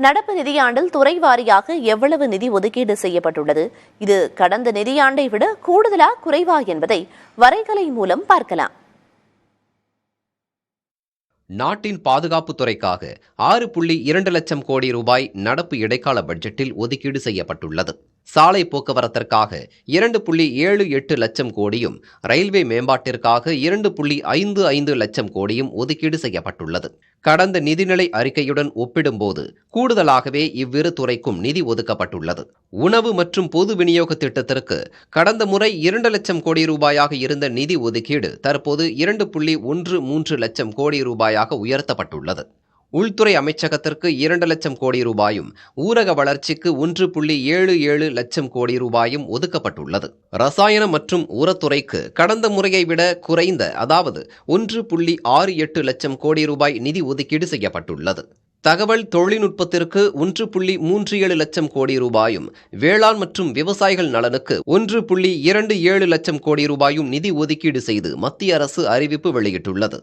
நடப்பு நிதியாண்டில் துறை வாரியாக எவ்வளவு நிதி ஒதுக்கீடு செய்யப்பட்டுள்ளது? இது கடந்த நிதியாண்டை விட கூடுதலா குறைவா என்பதை வரைகலை மூலம் பார்க்கலாம். நாட்டின் பாதுகாப்பு துறைக்காக 6.2 லட்சம் கோடி ரூபாய் நடப்பு இடைக்கால பட்ஜெட்டில் ஒதுக்கீடு செய்யப்பட்டுள்ளது. சாலை போக்குவரத்திற்காக 2.78 லட்சம் கோடியும், ரயில்வே மேம்பாட்டிற்காக 2.55 லட்சம் கோடியும் ஒதுக்கீடு செய்யப்பட்டுள்ளது. கடந்த நிதிநிலை அறிக்கையுடன் ஒப்பிடும்போது கூடுதலாகவே இவ்விரு துறைக்கும் நிதி ஒதுக்கப்பட்டுள்ளது. உணவு மற்றும் பொது விநியோக திட்டத்திற்கு கடந்த முறை 2 லட்சம் கோடி ரூபாயாக இருந்த நிதி ஒதுக்கீடு தற்போது 2.13 லட்சம் கோடி ரூபாயாக உயர்த்தப்பட்டுள்ளது. உள்துறை அமைச்சகத்திற்கு 2 லட்சம் கோடி ரூபாயும், ஊரக வளர்ச்சிக்கு 1.77 லட்சம் கோடி ரூபாயும் ஒதுக்கப்பட்டுள்ளது. ரசாயன மற்றும் உரத்துறைக்கு கடந்த முறையை விட குறைந்த, அதாவது 1.68 லட்சம் கோடி ரூபாய் நிதி ஒதுக்கீடு செய்யப்பட்டுள்ளது. தகவல் தொழில்நுட்பத்திற்கு 1.37 லட்சம் கோடி ரூபாயும், வேளாண் மற்றும் விவசாயிகள் நலனுக்கு 1.27 லட்சம் கோடி ரூபாயும் நிதி ஒதுக்கீடு செய்து மத்திய அரசு அறிவிப்பு வெளியிட்டுள்ளது.